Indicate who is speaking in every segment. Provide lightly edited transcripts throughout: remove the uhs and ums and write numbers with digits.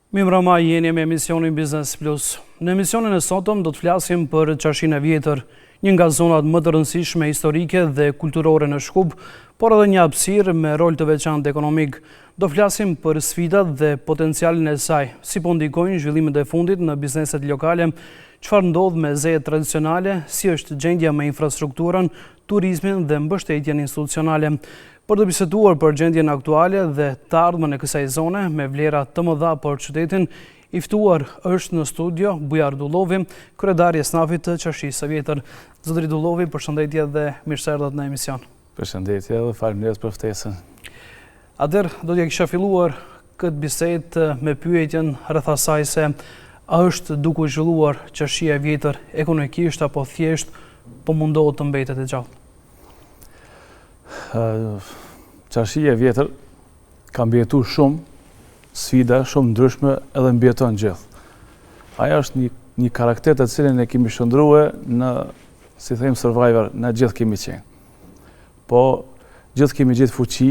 Speaker 1: Mirëmbrëma, jeni me emisionin Business Plus. Në emisionin e sotëm do të flasim për Qarshinë e Vjetër, një nga zonat më të rëndësishme historike dhe kulturore në Shkup, por edhe një hapësirë me rol të veçantë ekonomik. Do flasim për sfidat dhe potencialin e saj, si po ndikojnë zhvillimet e fundit në bizneset lokale, çfarë ndodh me zejet tradicionale, si është gjendja me infrastrukturën, turizmin dhe mbështetjen institucionale. Për të biseduar për gjendjen aktuale dhe të ardhmen e kësaj zone me vlera të mëdha për qytetin, i ftuar është në studio Bujar Dullovi, kryetari i SNAF-it të Qarshisë së Vjetër. Zotëri Dullovi, përshëndetje dhe mirë se erdhët në emision.
Speaker 2: Përshëndetje dhe faleminderit për ftesën.
Speaker 1: Atëherë do t'ja kisha filluar këtë bisedë me pyetjen rreth asaj se a është duke zhvilluar Qarshia e Vjetër ekonomikisht apo thjesht po mundohet të mbetet e gjallë?
Speaker 2: Qarshia e Vjetër ka mbijetuar shumë sfida, shumë ndryshme edhe mbijeton gjithë. Aja është një karakter të cilin e kemi shndruar në, si them, survivor, na gjithë kemi qenë. Po gjithë kemi gjithë fuqi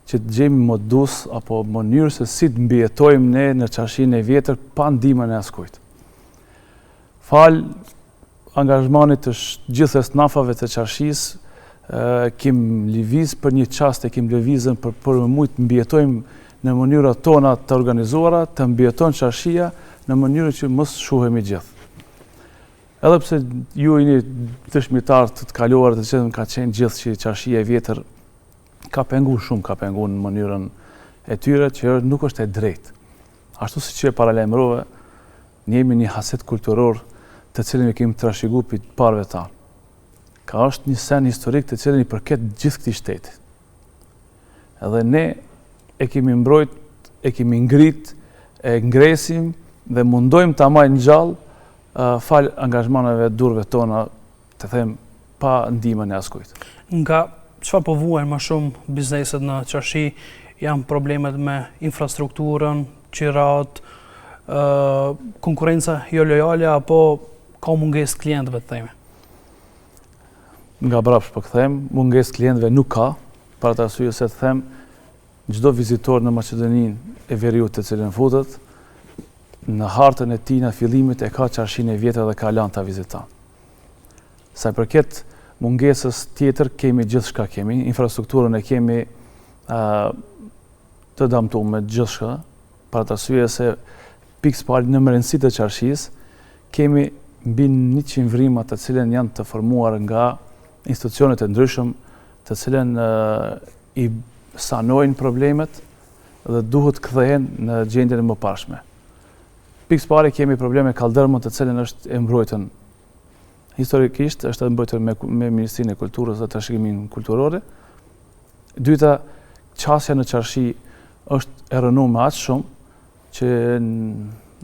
Speaker 2: që të gjejmë modus apo mënyrë se si të mbijetojmë ne në Qarshinë e Vjetër pa ndihmën e askujt. Fal angazhmanit të gjithë SNAF-ave të Qarshisë, kem lëviz për një çast e kem lëvizën për mujt të mbijetojmë në mënyrat tona të organizuara, të mbijeton Qarshia në mënyrën që mos shuhemi gjithë. Edhe pse ju jeni dëshmitar të kaluar të cilën ka qenë gjithë që Qarshia e Vjetër ka penguar në mënyrën e tyre që nuk është e drejtë. Ashtu siç e paralajmërova, ne jemi një haset kulturor të cilin e kemi trashëguar për të parëve tanë. Ka është një sen historik të cilin i përket gjithë këtij shteti. Edhe ne e kemi mbrojt, e kemi ngrit, e ngresim dhe mundojmë ta majmë gjallë fal angazhmaneve durve tona, të them, pa ndihmën e askujt.
Speaker 1: Nga çfarë po vuajnë më shumë bizneset në Qarshi, janë problemet me infrastrukturën, qirat, konkurenca jo lojale apo ka mungesë klientëve të themi?
Speaker 2: Nga brapsh po them, mungesë klientëve nuk ka, për atë arsye se të them, çdo vizitor në Maqedoninë e Veriut të cilën futet, në hartën e tij në fillimit e ka Qarshinë e Vjetër dhe ka lënë ta viziton. Sa i përket mungesës tjetër, kemi gjithçka kemi, infrastrukturën e kemi të damtuar me gjithçka, për atë arsye se pikësisht në rëndësitë të Qarshisë kemi mbi 100 vrima të cilën janë të formuar nga institucionet e ndryshëm të cilën i sanojnë problemet dhe duhet kthehen në gjendjen e mëparshme. Pikësisht kemi probleme kaldërmën të cilën është e mbrojtur historikisht, është e mbrojtur me Ministrinë e Kulturës dhe Trashëgiminë Kulturore. Dyta, qasja në Qarshi është e rënuar me aq shumë që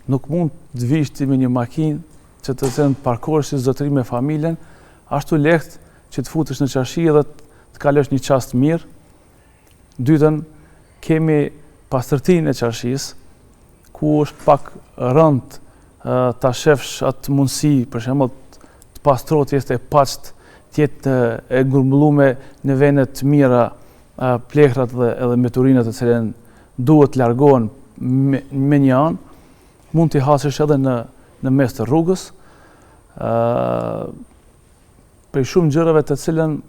Speaker 2: nuk mund të vish ti me një makinë që të cilën parkohesh si zotëri me familjen, ashtu lehtë që të futesh në Qarshi dhe të kalosh një çast mirë. Dytën, kemi pastërtinë e Qarshisë, ku është pak rënd ta shefsh atë mundësi, për shembull, të pastrohet, të jetë e paqt, të jetë e ngurbulluar në vende të mira, plehrat dhe edhe meturinat të cilën duhet të largohen me një anë, mund t'i hasësh edhe në mes të rrugës. Për shumë gjërave të cilën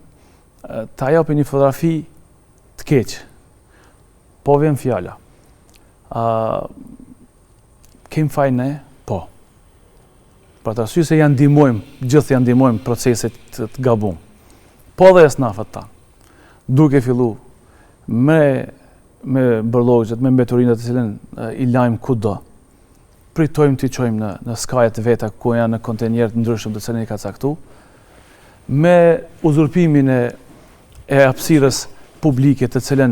Speaker 2: ta japin një fotografi të keq. Po vjen fjala. Kem faj ne? Po. Për atë arsye se gjithë janë ndihmojmë proceset të gabum. Po dhe SNAF-at tanë. Duke fillu me bërllogjet, me mbeturinat të cilën i lajmë kudo. Pritojmë t'i çojmë në skajet veta ku janë në kontenjer të ndryshëm të cilën i ka caktuar. Me uzurpimin e hapësirës publike të cilën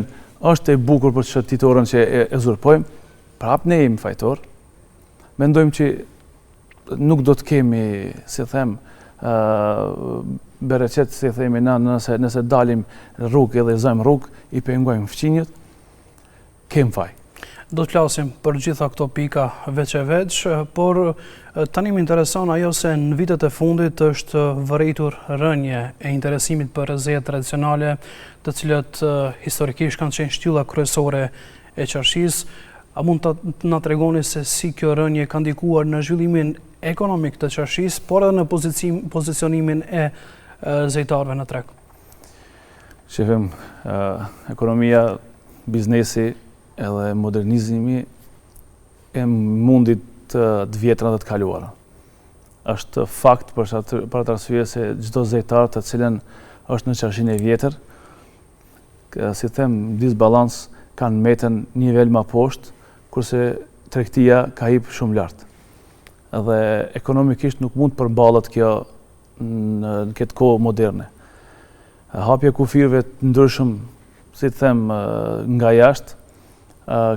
Speaker 2: është e bukur për shëtitorën që e uzurpojmë, prap ne jemi fajtor. Mendojmë që nuk do të kemi, si them, bereqet, si themi na, nëse dalim rrugë edhe zojmë rrugë, i pengojmë fqinjët, kem faj.
Speaker 1: Do të flasim për gjitha këto pika veç e veç, por tani më intereson ajo se në vitet e fundit është vërejtur rënje e interesimit për zejet tradicionale, të cilët historikisht kanë qenë shtylla kryesore e Qarshisë. A mund të na tregoni se si kjo rënje ka ndikuar në zhvillimin ekonomik të Qarshisë, por edhe në pozicionimin e zejtarëve në treg?
Speaker 2: Shefim, ekonomia, biznesi edhe modernizimi e mundit të vjetra dhe të kaluara. Është fakt për atë arsye se çdo zejtar të cilën është në Qarshinë e vjetër, si them, disbalans kanë metën një nivel më poshtë, kurse tregtia ka hip shumë lart. Edhe ekonomikisht nuk mund të përballet kjo në këtë kohë moderne. Hapja kufirëve të ndryshëm, si të them, nga jashtë,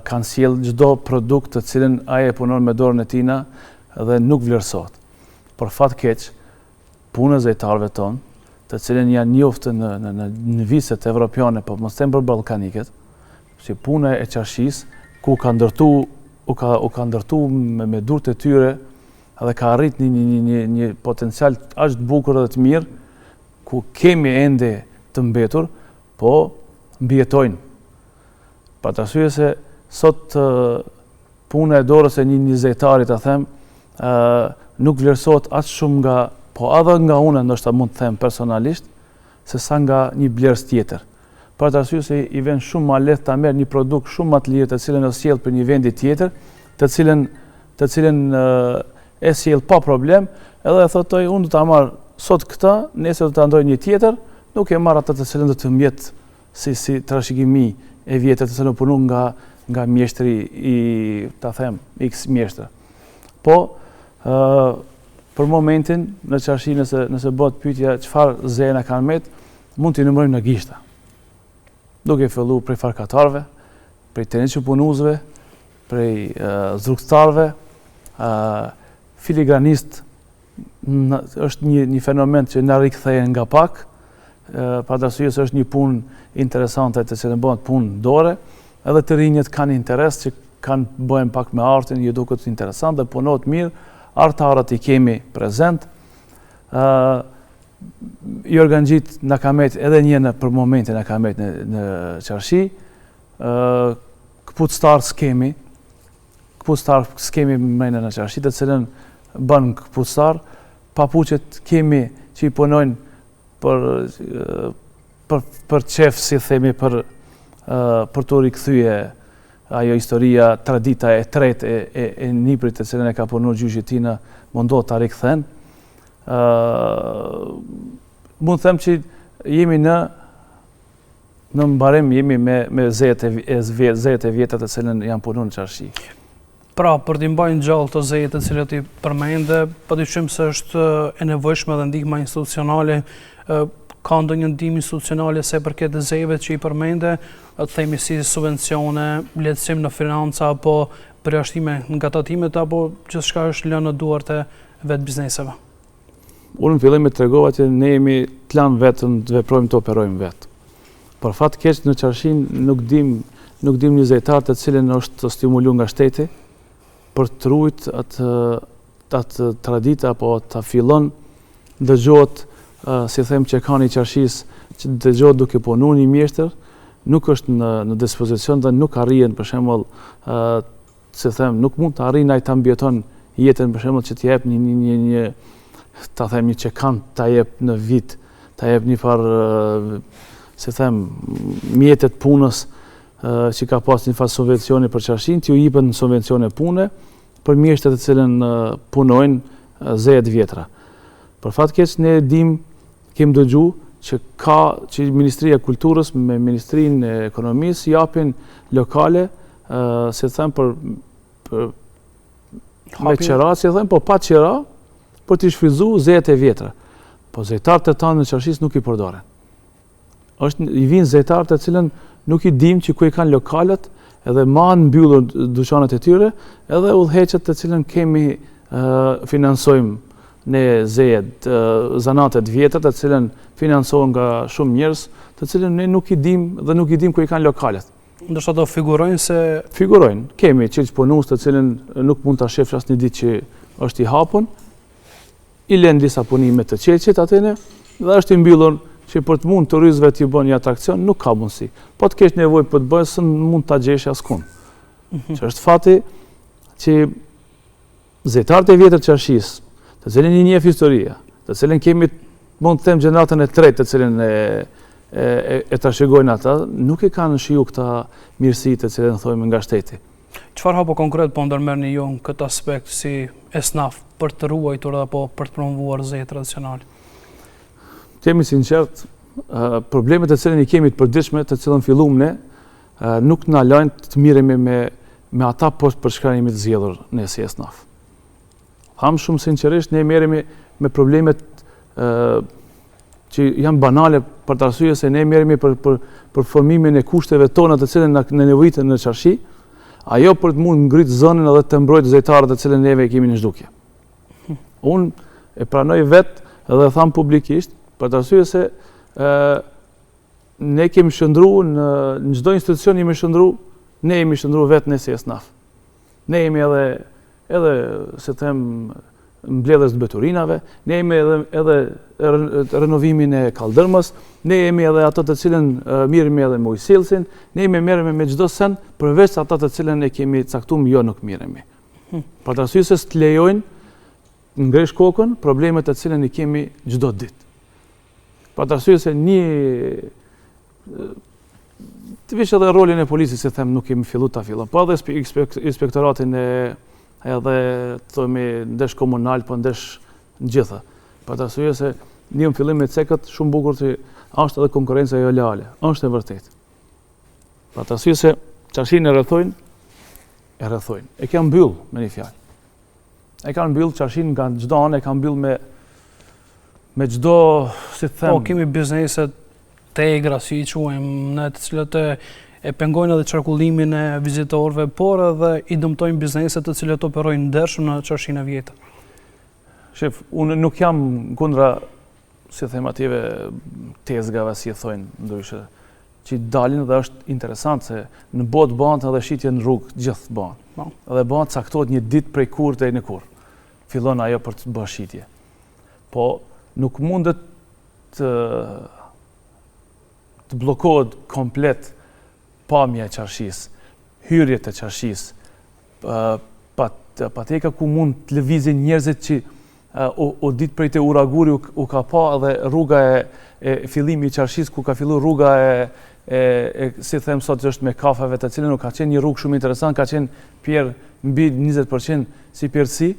Speaker 2: kanë sjell çdo produkt të cilën ai e punon me dorën e tina dhe nuk vlerësohet. Por fat keq, puna e zejtarëve tonë, të cilën janë njoftë në viset evropiane, po mos them për ballkaniket, si puna e Qarshisë, ku ka ndërtu me durët e tyre dhe ka arrit një potencial aq të bukur dhe të mirë, ku kemi ende të mbetur, po mbijetojnë. Për të arsye se sot puna e dorës e një zejtari, të them, nuk vlerësohet aq shumë nga, po edhe nga unë ndoshta mund të them personalisht, se sa nga një blerës tjetër. Për të arsye se i vjen shumë më lehtë ta merr një produkt shumë më të lirë të cilën e sjell për një vendi tjetër, të cilën e sjell pa problem, edhe e thotoj unë do ta marr sot këtë, nesër do ta ndroj një tjetër, nuk e marr atë të cilën do të mbjet si trashëgimi e vjetër të cilën punon nga mjeshtri i, ta them, X mjeshtër. Po për momentin në Qarshi nëse bëhet pyetja çfarë zena kanë met, mund t'i numërojmë në gishta. Duke filluar prej farkatarëve, prej tenëçi punuzëve, prej zrugtarëve, filigranist është një fenomen që na rikthehen nga pak, për arsye se është një punë interesante të cilën bëhet punë dore, edhe të rinjët kanë interes që bëhen pak me artin, ju duket interesant dhe punohet mirë, artarët i kemi prezent. Jorgan Gjit na ka met edhe një për momentin na ka met në Qarshi. Këpuctar s'kemi mrejnë në Qarshi, të cilën bën këpuctar. Papuqet kemi që i punojnë për qef, si themi, për të rikthye ajo historia, tradita e tretë e niprit të cilën e ka punuar gjyqi tina, mundohet ta rikthen. Mund të them që jemi në mbarim, jemi me zejet e vjetra të cilën janë punuar në Qarshi.
Speaker 1: Pra, për t'i mbajnë gjallë të zejet të cilët i përmende, padyshim se është e nevojshme dhe ndihma institucionale, ka ndonjë ndihmë institucionale se përket zejeve që i përmende, të themi si subvencione, lehtësim në financa, apo përjashtime nga tatimet, apo gjithçka është lënë në duart e vetë bizneseve?
Speaker 2: Unë në fillim të tregova që ne jemi të lanë vetëm të veprojmë të operojmë vetë. Për fat keq në Qarshin nuk dim një zejtar të cilën është të stimuluar nga shteti për të ruajt atë traditë apo ta fillon dëgjohet, si them, që kanë i Qarshis që dëgjohet duke punuar një mjeshtër, nuk është në dispozicion dhe nuk arrijen, për shembull, si them, nuk mund të arrijë ai ta mbjeton jetën, për shembull, që t'i jep një ta them, një çekan ta jep në vit, ta jep një farë, si them, mjetet punës që ka pas një farë subvencioni për Qarshin, t'ju jipen subvencione pune për mjeshtrat të cilën punojnë zejet vjetra. Për fat keq ne kemi dëgjuar që Ministria e Kulturës me Ministrinë e Ekonomisë japin lokale, si them, me qera, si them, po pa qera, për t'i shfrytzuar zejet e vjetra. Po zejtarët e tanë në Qarshis nuk i përdoren. I vinë zejtarët e cilën nuk i dim që ku i kanë lokalet, edhe ma në mbyllur dyqanet e tyre, edhe udhëheqjet të cilën kemi finansojmë ne zejet, zanatet vjetrat, të cilën finansohen nga shumë njerëz, të cilën ne nuk i dim dhe nuk i dim ku i kanë lokalet.
Speaker 1: Ndoshta do figurojnë se...
Speaker 2: Figurojnë. Kemi qilç punus të cilën nuk mund ta shefsh asnjë ditë që është i hapun, i lën disa punime të qelçit atëne, dhe është i mbyllur që për të mund turistëve t'ju bën një atrakcion, nuk ka mundësi. Po të kesh nevojë për të bërë, s'mund ta gjesh askund. Që është fati që zejtarët e vjetër Qarshis, të cilin i njeh historia, të cilin kemi, mund të them, gjeneratën e tretë të cilin e trashëgojnë ata, nuk e kanë shiju këta mirësitë të cilin thojmë nga shteti.
Speaker 1: Çfarë hapo konkret po ndërmerrni ju në këtë aspekt si esnaf për të ruajtur apo për të promovuar zejt tradicional?
Speaker 2: Jemi sinqert, problemet të cilin i kemi të përditshme, të cilën fillum ne, nuk na lajnë të miremi me ata post për çka jemi të zgjedhur ne si esnaf. Tham shumë sinqerisht, ne merremi me problemet që janë banale për të arsye se ne merremi për formimin e kushteve tona të cilën në nevojitën në Qarshi, ajo për të mund ngritë zonën edhe të mbrojtë zejtarët të cilën neve e kemi në zhdukje. Unë e pranoj vetë edhe tham publikisht për të arsye se ne kemi shëndru në çdo institucion jemi shëndru, ne jemi shëndru vetë ne si esnaf. Ne jemi edhe se them mbledhës të beturinave, ne jemi edhe renovimin e kaldërmës, ne jemi edhe ato të cilën miremi edhe me ujësillësin, ne jemi merremi me çdo sen përveç ata të cilën e kemi caktuar jo nuk miremi. Për të arsye se të lejojnë ngresh kokën problemet të cilën i kemi çdo ditë. Për të arsye se të vish edhe rolin e policisë, si them, nuk kemi fillu ta fillon, po edhe inspektoratin edhe thojmë ndesh komunal, po ndesh në gjitha. Për të arsye se një fillim me cekët shumë bukur që është edhe konkurenca jo leale, është e vërtetë. Për të arsye se Qarshin e rrethojnë. E kanë mbyll me një fjalë. E kanë mbyll Qarshin nga çdo anë, e kanë mbyll me çdo, si të them.
Speaker 1: Po kemi bizneset tegra, si i quajmë, në të cilët e pengojnë edhe qarkullimin e vizitorëve, por edhe i dëmtojnë bizneset të cilët operojnë ndershëm në Qarshinë e vjetër.
Speaker 2: Shef, unë nuk jam kundra, si them ative tezgave, si e thojnë ndryshe, që dalin dhe është interesant se në botë bëhet edhe shitje në rrugë gjithë bëhen. Edhe bëhet caktohet një ditë prej kur deri në kur. Fillon ajo për të bërë shitje. Po nuk mundet të bllokohet komplet pamja e Qarshis, hyrjet e Qarshis, pateka ku mund të lëvizin njerëzit që o ditë prej të uraguri u ka pa edhe rruga e fillimi i Qarshis, ku ka fillu rruga si them sot është me kafeve të cilën ka qenë një rrugë shumë interesant, ka qenë pjerë mbi 20% si pjerësi,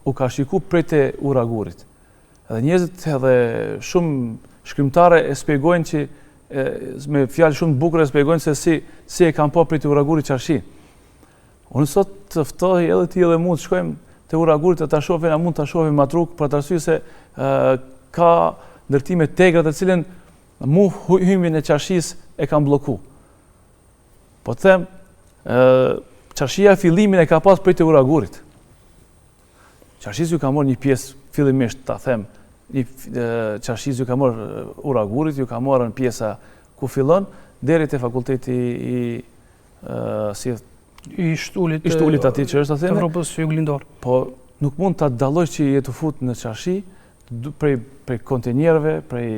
Speaker 2: u ka shiku prej të uragurit. Edhe njerëzit edhe shumë shkrimtare e spjegojnë që me fjalë shumë të bukura e spjegojnë se si e kanë pa prej të uragurit Qarshi. Unë sot të ftoj edhe ti edhe mund të shkojmë të uragurit të ta shohim, a mund ta shohim matruk për të arsye se ka ndërtime tegra të cilën mu hyjmin e Qarshis e kanë blloku. Po të them, Qarshia fillimin e ka pas prej të uragurit. Qarshis ju ka marrë një pjesë fillimisht, ta them, Qarshis ju ka marrë uragurit, ju ka marrë në pjesa ku fillon, deri te fakulteti
Speaker 1: i
Speaker 2: shtulit ati që është atë
Speaker 1: Evropës Juglindor.
Speaker 2: Po nuk mund ta dallojsh që jetu fut në Qarshi prej kontenjerëve, prej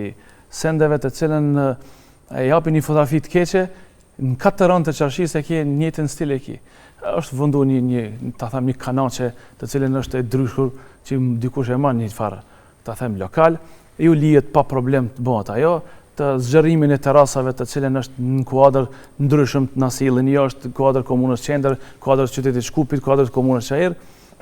Speaker 2: sendeve të cilën e japin një fotografi të keqe, në 4 ranë të Qarshis e ke njëjtin stil e ki. Është vëndu një kanaçe të cilën është e dryshur që dikush e man një farë, ta them lokal, ju lihet pa problem të bëhet ajo, të zgjerrimin e terasave të cilën është në kuadër ndryshëm të nasilin, jo është kuadër komunës qendër, kuadër qytetit Shkupit, kuadër komunës Çajër,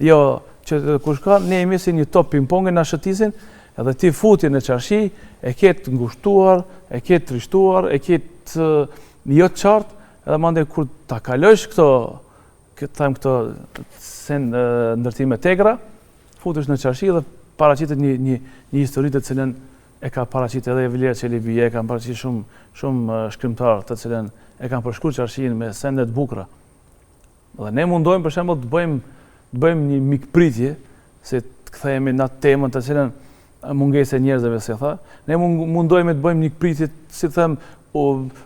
Speaker 2: jo qytetit Kushka, ne jemi si një top ping-pong na shëtisin, edhe ti futi në Qarshi, e ketë ngushtuar, e ketë trishtuar, e ketë jo të qartë, edhe mande kur ta kalojsh këto ndërtime tegra, futesh në Qarshi dhe paraqitet një histori të cilën e ka paraqitur edhe Evlia Çelibia, e kanë paraqitur shumë shkrimtarë të cilën e kanë përshkruar Qarshin me sende të bukura. Dhe ne mundojmë për shembull të bëjmë një mikpritje, se të kthehemi në atë temën të cilën mungesa e njerëzve si tha. Ne mundojmë të bëjmë një mikpritje, si them,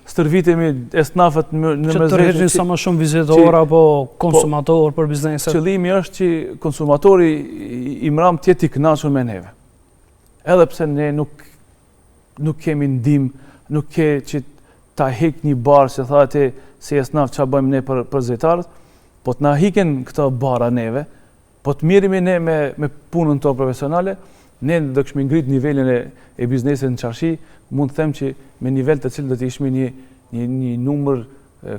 Speaker 2: stërvitemi esnafët në
Speaker 1: mesdhet që të rritin sa më shumë vizitor apo konsumator për bizneset.
Speaker 2: Qëllimi është që konsumatori i mram të jetë i kënaqur me neve. Edhe pse ne nuk kemi ndim, nuk ke që ta hek një barë që thate si esnaf ç'a bëjmë ne për zejtarët, po të na hiken këto bara neve, po të mirimi ne me punën tonë profesionale, ne do këshmi ngrit nivelin e biznesit në Qarshi, mund të them që me nivel të cilë do të ishmi një numër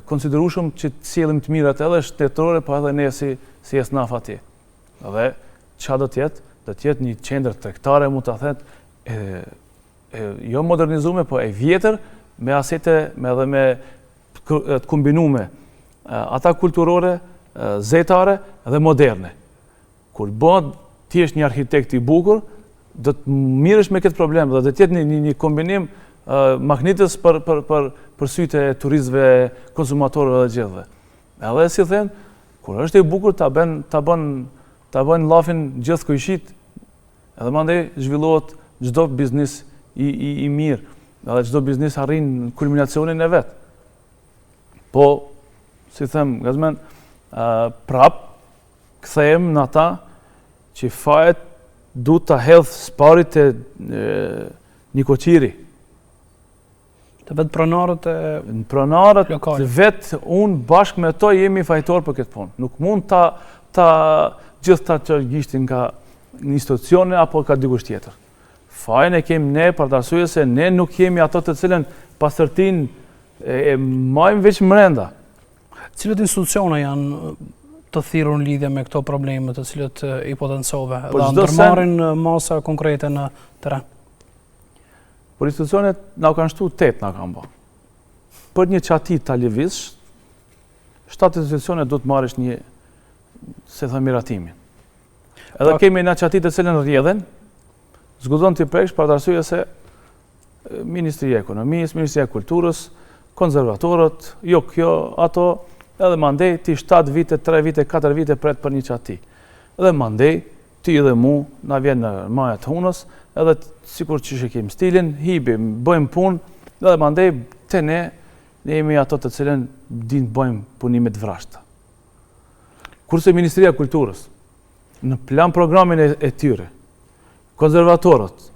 Speaker 2: konsiderueshëm që të sjellim të mirat edhe shtetërore, po edhe ne si esnaf atje. Dhe çfarë do të jetë? Do të jetë një qendër tregtare, mund ta them, jo modernizuar, po e vjetër, me asete edhe me të kombinuar ata kulturore, zetare dhe moderne. Kur bëhet ti je një arkitekt i bukur, do të mirësh me këtë problem dhe do të jetë një kombinim magnitës për sytë e turistëve, konsumatorëve dhe gjithëve. Edhe si thënë, kur është i bukur ta bën llafin gjithë kujshit, edhe mandej zhvillohet çdo biznes i mirë, edhe çdo biznes arrin kulminacionin e vet. Po, si them, gazmen, prap kthehem në ata që fajet du të hedh sparit e një koqiri.
Speaker 1: Të vetë pronarët e
Speaker 2: pronarët
Speaker 1: lokale.
Speaker 2: Vetë unë bashkë me to jemi fajtor për këtë punë. Nuk mund ta gjithë ta që gjishtin nga një institucione apo ka dikush tjetër. Fajin e kemi ne për të arsye se ne nuk kemi ato të cilën pastërtin e majmë veç mrenda.
Speaker 1: Cilët institucione janë të thirrur në lidhje me këto probleme të cilët i potencove dhe ndërmarrin masa konkrete në terren?
Speaker 2: Por institucionet na kanë shtu 8 na kanë bë. Për një qati ta lëviz, 7 institucione do të marrësh një, se thënë, miratimin. Edhe kemi në qati të cilën rrjedhen, zgudon të preksh për të arsye se Ministria e Ekonomisë, Ministria e Kulturës, konservatorët, jo kjo, ato, edhe mandej ti 7 vite, 3 vite, 4 vite pret për një qati. Edhe mandej ti dhe mu na vjen në majat hunës, edhe sikur që shikim stilin, hibim, bëjmë punë, edhe mandej te ne jemi ato të cilën din të bëjmë punimet vrashta. Kurse Ministria e Kulturës, në plan programin e tyre, konservatorët,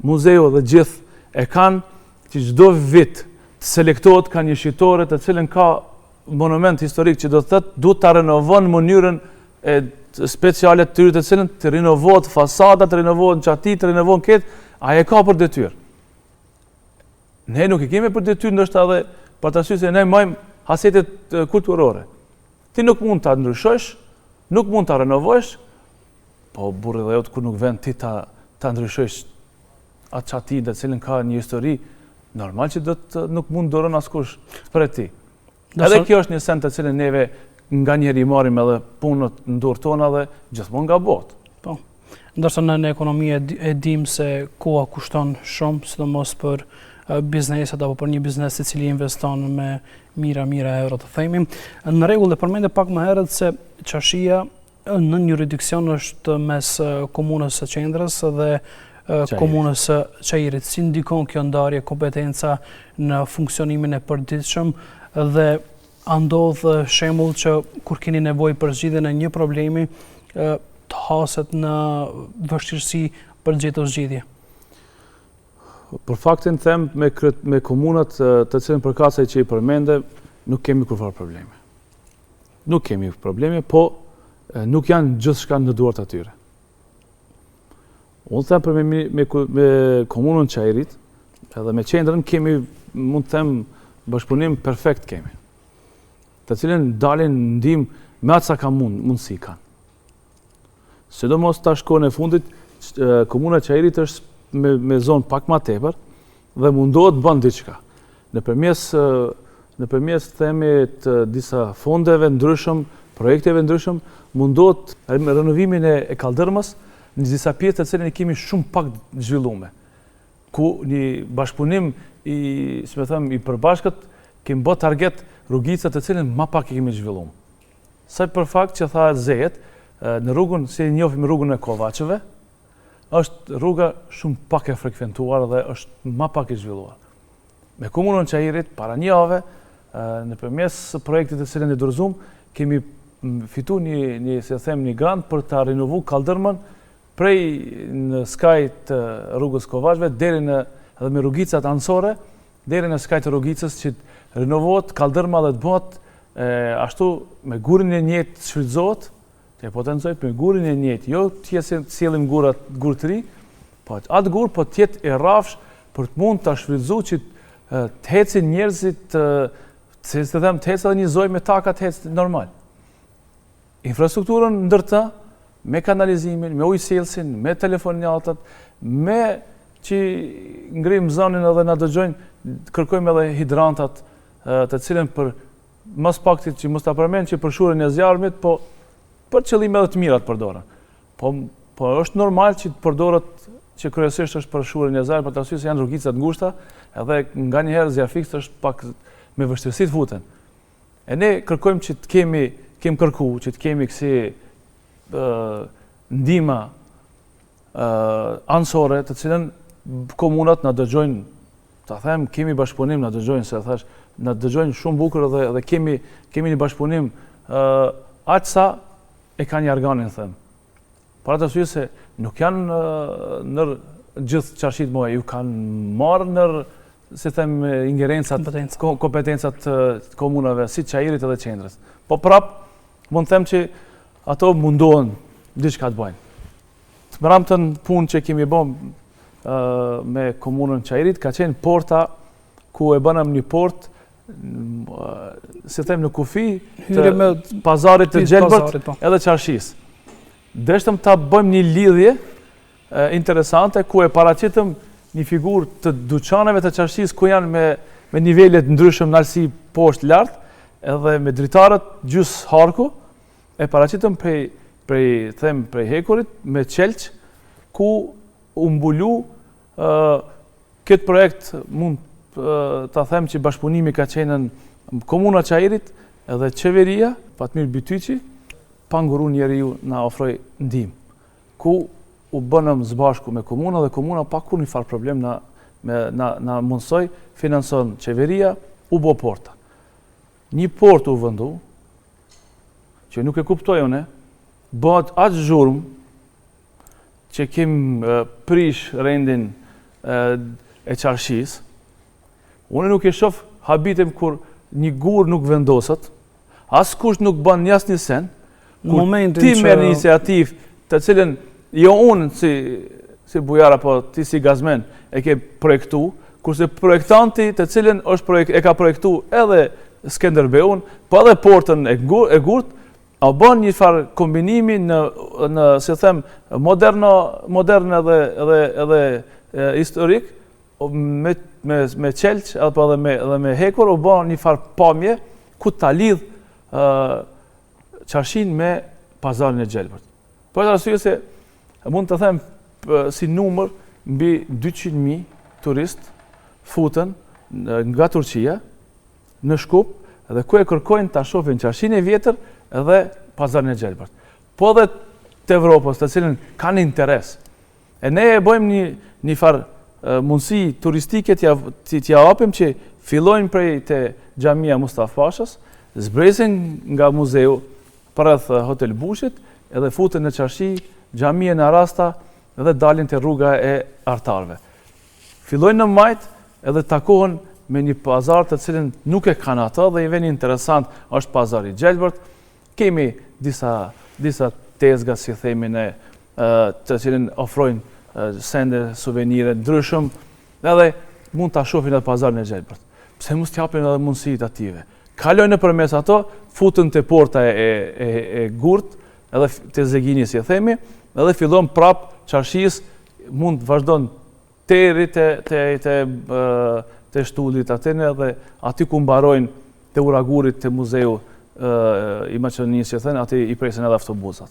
Speaker 2: muzeu dhe gjithë e kanë që çdo vit të selektohet ka një shitore të cilën ka monument historik që do të thotë duhet ta renovon mënyrën e speciale të tyre të cilën të rinovohet fasada, të rinovohet qati, të rinovohet këtë, ajo ka për detyrë. Ne nuk e kemi për detyrë ndoshta edhe për të arsye se ne majmë hasetet kulturore. Ti nuk mund ta ndryshosh, nuk mund ta renovosh, po burri dhe jot kur nuk vjen ti ta ndryshosh atë qati të cilën ka një histori, normal që nuk mund doron askush për ti. Edhe kjo është një send të cilën neve nga njeri marim edhe punët në dorë tona dhe gjithmonë nga botë.
Speaker 1: Po. Ndërsa në ekonomi e dim se koha kushton shumë, sidomos për bizneset apo për një biznes i cili investon me mira euro të themi. Në rregull, përmendë pak më herët se Qashia në një jurisdiksion është mes komunës së Qendrës dhe komunës së Çajirit. Si ndikon kjo ndarje kompetenca në funksionimin e përditshëm dhe a ndodh shembull që kur keni nevojë për zgjidhjen e një problemi të haset në vështirësi për gjetur zgjidhje?
Speaker 2: Për faktin them me komunat të cilën përkatësaj që i përmende, nuk kemi kurrë probleme. Nuk kemi probleme, po nuk janë gjithçka në duart atyre. Unë them për me komunën Çajirit, edhe me qendrën kemi, mund të them, bashkëpunim perfekt kemi, të cilën dalin ndihmë me atë sa ka mundësi kanë. Sidomos tash kohën e fundit, komuna e Çajirit është me zonë pak më tepër dhe mundohet bën diçka. Nëpërmes themit disa fondeve ndryshëm, projekteve ndryshëm, mundohet renovimin e kaldërmës në disa pjesë të cilën i kemi shumë pak zhvilluar. Ku një bashkëpunim i përbashkët kemi bë target rrugica të cilën më pak i kemi zhvilluar. Sa për fakt që tha Zejet, në rrugën, si njohim rrugën e Kovaçeve, është rruga shumë pak e frekuentuar dhe është më pak e zhvilluar. Me komunën Çajirit, para një jave, nëpërmes projektit të cilën e dorëzuam, kemi fituar një grant për ta rinovuar kaldërmën prej në skajt të rrugës Kovaçeve deri edhe me rrugicat anësore, deri në skajt të rrugicës që rinovohet kaldërma dhe të bëhet ashtu me gurin e njëjtë shfrytëzohet, të potencoj me gurin e njëjtë, jo të sjellim gur të ri, po atë gur po të jetë e rrafsh për të mund të shfrytëzuar që të hecin njerëzit, të them të hecë edhe një zoj me taka të hecë normal. Infrastrukturën ndërta, me kanalizimin, me ujësjelsin, me telefonjatat, me që ngrim zonin edhe na dëgjojnë, kërkojmë edhe hidrantat të cilën për mos paktit që mos ta përmend që për shurën e zjarmit, po për qëllime edhe të mira të përdoren. Po është normal që të përdoret që kryesisht është për shurën e zjarmit, për të arsye se janë rrugica të ngushta, edhe nganjëherë zjarfikës është pak me vështirësi të futen. E ne kërkojmë që të kemi kërku, që të kemi kësi ndihma anësore, të cilën komunat na dëgjojnë, ta them, kemi bashkëpunim, na dëgjojnë, se thash, na dëgjojnë shumë bukur dhe kemi një bashkëpunim aq sa e kanë jarganin, them. Për atë arsye se nuk janë nër gjithë qarshit moja, ju kanë marrë nër, si them, ingerencat, kompetencat komunave, si Çajirit edhe qendrës. Po prap, mund të them që ato mundohen diçka të bëjnë. Të mëramtën punë që kemi bërë me komunën Çajirit ka qenë porta ku e bënëm një portë, si them, në kufi të pazarit të Gjelbërt edhe Qarshis. Deshtëm ta bëjmë një lidhje interesante ku e paraqitëm një figurë të dyqaneve të Qarshis ku janë me nivelet ndryshëm nalësi poshtë lartë, edhe me dritarët gjys harku, e paraqitëm prej hekurit me qelq, ku u mbulu këtë projekt, mund ta them që bashkëpunimi ka qenë në Komuna Çajirit edhe qeveria, Fatmir Bytyçi, pa nguru njeriu na ofroi ndihmë. Ku u bënëm zbashku me komuna dhe komuna pa kur një farë problem na mundsoi, finanson qeveria, u bë porta. Një port u vendu, që nuk e kuptoj unë, bëhet aq zhurmë që kem prish rendin e Qarshis. Unë nuk e shoh habitem kur një gur nuk vendoset, askush nuk bën një asnjë sen, kur ti merr iniciativë të cilën jo unë si bujar apo ti si gazmen e ke projektu, kurse projektanti të cilën e ka projektu edhe Skënderbeun, po edhe portën e Gurt, a bën një farë kombinimi në si them, modern edhe historik, me qelq edhe me hekur, u bën një farë pamje ku ta lidh Qarshin me pazarin e Gjelbërt. Për arsye se mund të them si numër mbi 200.000 turist futen nga Turqia në Shkup dhe ku e kërkojnë ta shohin Qarshin e vjetër edhe pazarin e Gjelbërt. Po edhe të Evropës, të cilën kanë interes. E ne e bëjmë një farë mundësi turistike t'ja hapim që fillojnë prej te Xhamia Mustafa Pashës, zbresin nga muzeu përreth Hotel Bushit, edhe futen në Qarshi, Xhamia në Arasta, edhe dalin te rruga e artarëve. Fillojnë në majt edhe takohen me një pazar të cilin nuk e kanë ata dhe i vjen interesant është pazari i Gjelbërt. Kemi disa tezga, si themi ne, të cilin ofrojnë sende, suvenire ndryshëm, edhe mund ta shohin edhe pazarin e Gjelbërt. Pse mos t'japin edhe mundësitë ative? Kalojnë nëpërmes ato, futen te porta e Gurt, edhe te Zegini, si e themi, edhe fillon prap Qarshis, mund të vazhdon deri te Shtullit atene dhe aty ku mbarojnë te Uragurit, te muzeu i Maqedonisë, thënë, aty i presin edhe autobusat.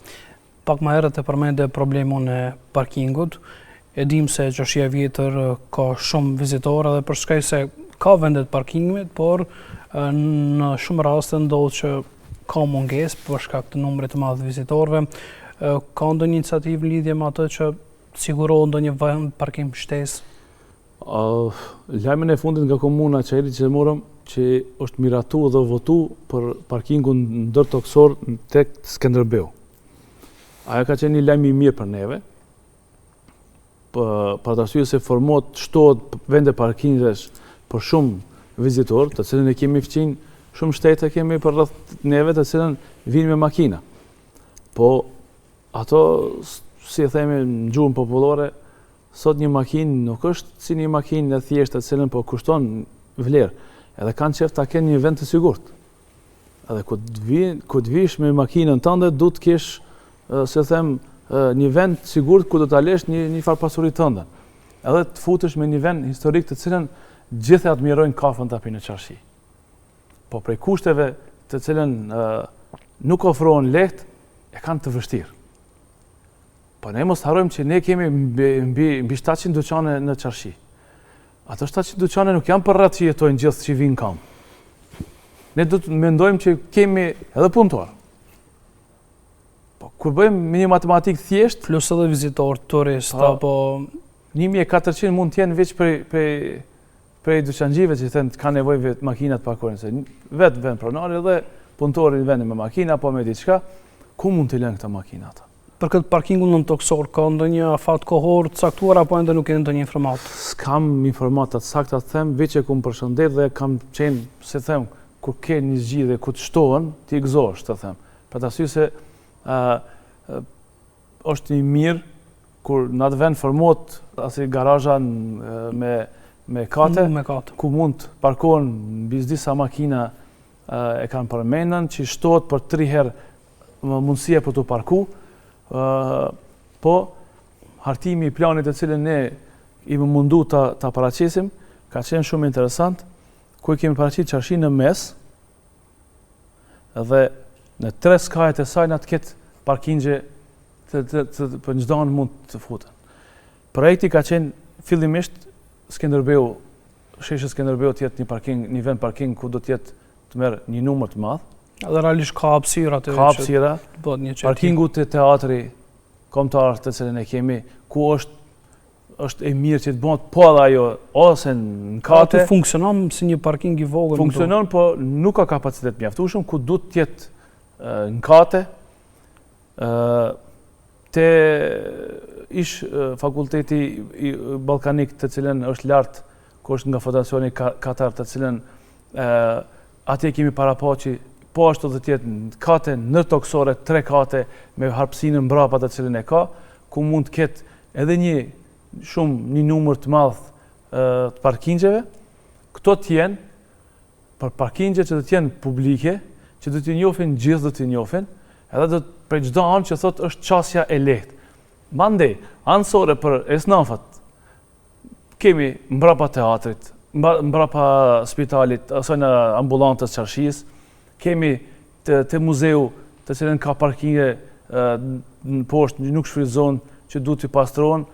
Speaker 1: Pak më herët e përmende problemun e parkingut. E dim se Qarshia e vjetër ka shumë vizitorë dhe për shkak se ka vendet parkingimit, por në shumë raste ndodh që ka mungesë për shkak të numrit të madh të vizitorëve. Ka ndonjë iniciativë në lidhje me atë që sigurohet ndonjë vend parkim shtesë?
Speaker 2: Lajmin e fundit nga komuna e Çajirit që morëm që është miratu dhe votu për parkingun ndërtoksor tek Skënderbeu. Ajo ka qenë një lajm i mirë për neve, për arsye se shtohet vende parkingesh për shumë vizitorë, të cilën e kemi fqinj shumë shtete kemi për rreth neve të cilën vinë me makina. Po ato, si e themi në gjuhën popullore, sot një makinë nuk është si një makinë e thjeshtë të cilën po kushton vlerë. Edhe kanë qef ta kenë një vend të sigurt. Edhe ku të vish me makinën tënde, du të kesh, se them, një vend sigurt ku do ta lesh një farë pasuri tënde. Edhe të futesh me një vend historik të cilën gjithë admirojnë kafën të api në Qarshi. Po prej kushteve të cilën nuk ofrohen lehtë, e kanë të vështirë. Po ne mos harrojmë që ne kemi mbi 700 dyqane në Qarshi. Ato 700 dyqane nuk janë për rreth që jetojnë gjithë që vinë kam. Ne do të mendojmë që kemi edhe punëtor. Po kur bëjmë me një matematikë thjesht,
Speaker 1: plus edhe vizitor, turist, apo
Speaker 2: 1400 mund të jenë veç prej dyqangjive që thënë ka nevojë makinat parkohen, se vetë vend pronari dhe punëtori vende me makina apo me diçka, ku mund të lënë këta makinat?
Speaker 1: Për këtë parkingun në toksor, ka ndonjë afat kohor të caktuar apo ende nuk keni ndonjë informat?
Speaker 2: S'kam informata të sakta të them, veç e kum përshëndet dhe kam qenë, se them, kur ke një zgjidhje ku të shtohen, ti gëzohesh, të them. Për të arsye se është një mirë kur në atë vend formohet asi garazha me kate, ku mund të parkohen mbi disa makina e kanë përmendur që shtohet për 3 herë mundësia për të parku. Po hartimi i planit të cilën ne i mundu ta paraqesim ka qenë shumë interesant, ku i kemi paraqitur Qarshin në mes dhe në 3 skajet e saj na të ketë parkingje për çdo anë mund të futen. Projekti ka qenë fillimisht Skënderbeu, sheshi Skënderbeu të jetë një vend parking ku do të jetë të merr një numër të madh.
Speaker 1: Edhe realisht ka hapësira aty.
Speaker 2: Ka hapësira. Parkingu të teatri kombëtar të cilën e kemi, ku është e mirë që të bëhet po edhe ajo ose në kate.
Speaker 1: Aty funksionon si një parking i vogël.
Speaker 2: Funksionon, po nuk ka kapacitet mjaftueshëm, ku duhet të jetë në kate. Te ish fakulteti ballkanik të cilën është lart, ku është nga Fondacioni Katar, të cilën atje kemi parapaçi po ashtu do të jetë në kate në toksore, 3 kate me hapësinë mbrapa të cilën e ka, ku mund të ketë edhe një numër të madh të parkingjeve. Këto të jenë për parkingje që do të jenë publike, që do t'i njohin gjithë, do t'i njohin, edhe do prej çdo anë që thotë është qasja e lehtë. Mandej, anësore për esnafat, kemi mbrapa teatrit, mbrapa spitalit, ose në ambulantës Qarshis, kemi të muzeu të cilën ka parkinge në poshtë, nuk shfrytëzohen, që duhet të pastrohen,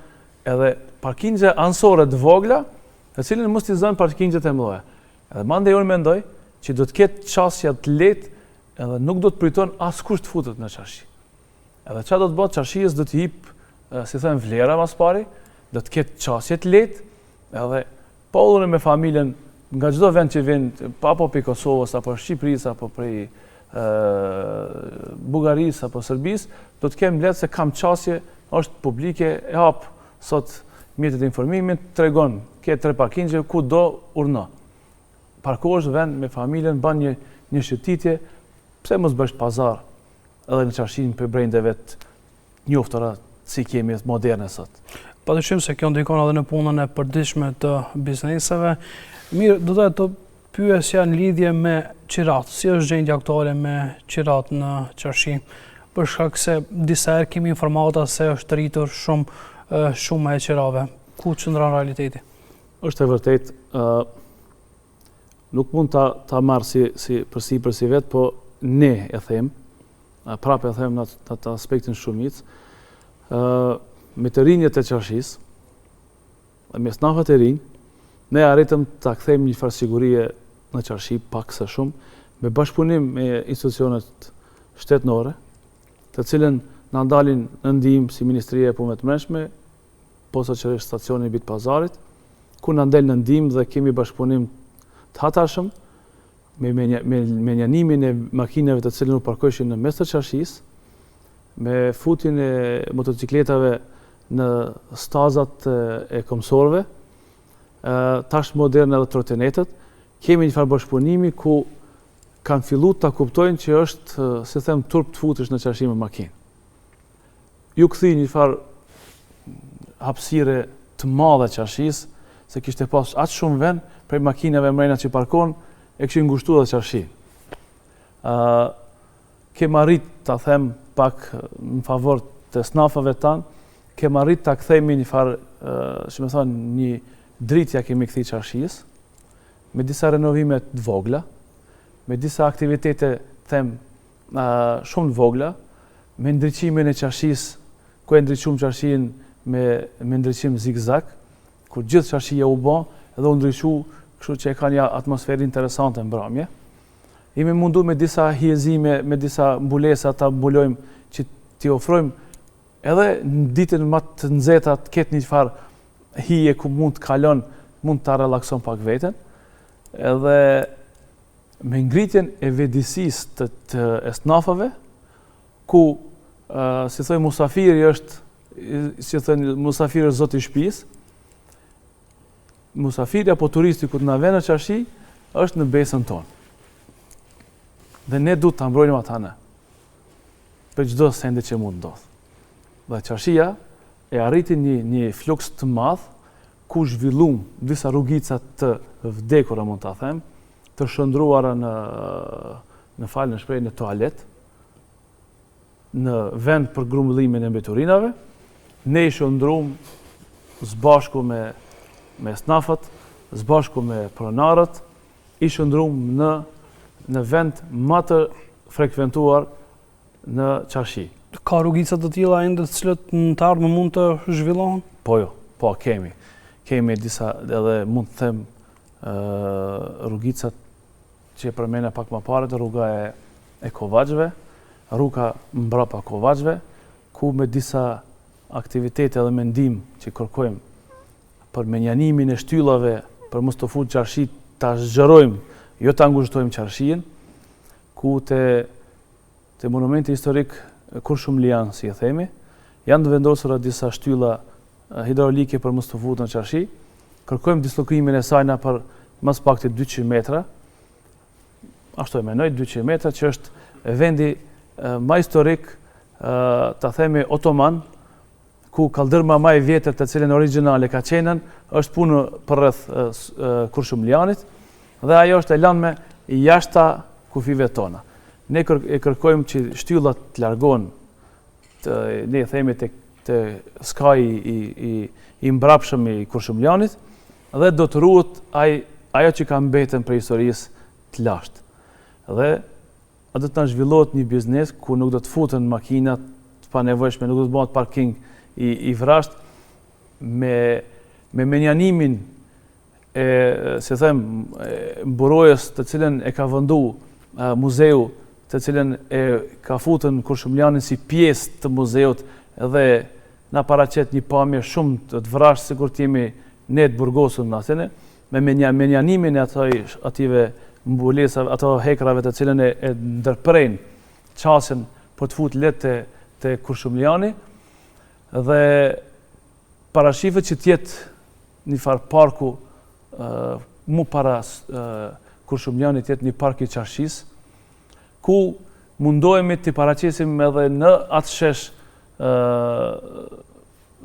Speaker 2: edhe parkingje anësore të vogla, të cilën mos t'i zënë parkingjet e mëdha. Edhe mandej unë mendoj që do të ketë qasja të lehtë, edhe nuk do të priton askush të futet në Qarshi. Edhe çfarë do të bëhet Qarshies do të jep, si them, vlera mas pari, do të ketë qasje të lehtë, edhe pa ullën me familjen nga çdo vend që vjen, apo prej Kosovës, apo Shqipërisë, apo prej Bugarisë, apo Serbisë, do të kemë lehtë se kam qasje, është publike, e hap sot mjetet e informimit, tregon, ke 3 parkingje, ku do urna. Parkohesh vend me familjen, ban një shëtitje, pse mos bësh pazar edhe në Qarshin për brendeve të njoftara si kemi moderne sot.
Speaker 1: Padyshim se kjo ndikon edhe në punën e përditshme të bizneseve. Mirë, do të pyesja në lidhje me Qirat. Si është gjendja aktuale me Qirat në Qarshi? Për shkak se disa herë kemi informata se është rritur shumë e qirave. Ku qëndron realiteti?
Speaker 2: Është e vërtet, nuk mund ta marr si vetë, po ne e them, prapë e them në atë aspektin shumic, me të rinjët e Qarshis, me snafët e rinj, ne arritëm ta kthejmë një farë sigurie në Qarshi, pak së shumë, me bashkëpunim me institucionet shtetënore, të cilën na ndalin në ndihmë si Ministria e Punëve të Brendshme, posaçërisht stacioni i Bitpazarit, ku na ndel në ndihmë dhe kemi bashkëpunim të hatashëm me menjanimin e makinave të cilën u parkoheshin në mes të Qarshis, me futjen e motocikletave në stazat e komsorëve, tash moderne edhe trotinetet. Kemi një farë bashkëpunimi ku kanë fillu të kuptojnë që është, si them, turp të futesh në qarshi me makinë. Ju këthi një farë hapësire të madhe qarshis, se kishte pas atë shumë vend, prej makineve mrejna që parkon, e këshin ngushtu dhe qarshi. Kem arrit të them pak në favor të snafave tanë, kem arrit të kthejmi një farë, që me thonë, një dritja kemi këthi qarshis, me disa renovimet të vogla, me disa aktivitete them shumë të vogla, me ndryqimin e qarshis, ku e ndryqum qarshin me ndryqim zigzag, kur gjithë qarshia u bo, edhe u ndryqu, kështu që e ka një atmosferë interesante në mbrëmje. Imi mundu me disa hjezime, me disa mbulesa ta mbulojmë që t'i ofrojmë edhe në ditën më të nxehta të ketë një farë hije ku mund të kalon, mund të relakson pak veten, edhe me ngritjen e vedisisë të esnafave, ku si thoj musafiri është, si thoj musafiri është zoti i shtëpisë, musafiri apo turisti ku të na vjen në qarshi është në besën tonë. Dhe ne duhet ta mbrojmë atana për çdo sende që mund ndodh. Dhe qarshia e arriti një fluks të madh ku zhvillum disa rrugica të vdekura, mund ta them, të shndruara në shprehje në toalet, në vend për grumbullimin e mbeturinave. Ne i shndruam zbashku me snafët, zbashku me pronarët, i shndruam në vend më të frekventuar në qarshi.
Speaker 1: Ka rrugica të tilla ende të cilët në të ardhmen mund të zhvillohen?
Speaker 2: Po, kemi. Kemi disa, edhe mund të them, rrugicat që e përmena pak më parë, rruga e Kovaçve, rruga mbrapa Kovaçve, ku me disa aktivitete dhe mendim që kërkojmë për menjanimin e shtyllave, për mos të futë qarshi, ta zgjerojmë, jo ta ngushtojmë qarshien, ku te monumenti historik Kurshumlian, si e themi, janë të vendosura disa shtylla hidraulike për mos të futë në qarshi. Kërkojmë dislokimin e sajna për mas pak të 200 metra, ashtu e menoj 200 metra, që është vendi ma historik, ta themi otoman, ku kaldërma ma e vjetër të cilën originale ka qenën, është punë për rreth Kurshumlianit, dhe ajo është e lanë me jashta kufive tona. Ne e kërkojmë që shtyllat të largohen, ne themi të skaj i mbrapshëm i Kurshumlianit, dhe do të ruhet ajo që ka mbetën për historisë të lashtë. Dhe do të na zhvillohet një biznes ku nuk do të futen makinat të panevojshme, nuk do të bëhet parking i vrasht, me menjanimin e, si them, mburojës të cilën e ka vëndu muzeu, të cilën e ka futën Kurshumlianin si pjesë të muzeut, dhe na paraqet një pamje shumë të vrasht, sikur të jemi ne të burgosur në atene, me menjanimin e ative mbulesave, ato hekrave të cilën e ndërprejnë qasjen për të futë letë të Kurshumliani, dhe parashifet që tjetë një farë parku, mu para Kurshumliani tjetë një park i qarshis, ku mundohemi të paraqesim edhe në atë shesh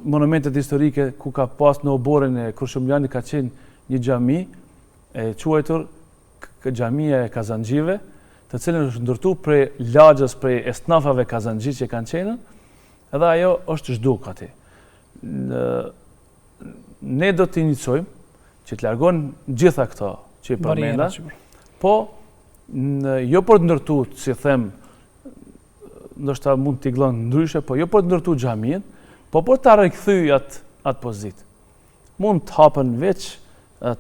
Speaker 2: monumentet historike ku ka pas në oborin e Kurshumliani ka qenë një xhami e quajtur Xhamia e Kazanxhive, të cilën është ndërtu prej lagjës, prej esnafave kazanxhi që kanë qenë, edhe ajo është zhduk ati. Ne do të iniciojmë që të largon gjitha këto që i përmenda, po jo për të ndërtu, si them, ndoshta mund t'i gllon ndryshe, po jo për të ndërtu xhamin, po për ta rikthyj atë pozitë. Mund të hapen veç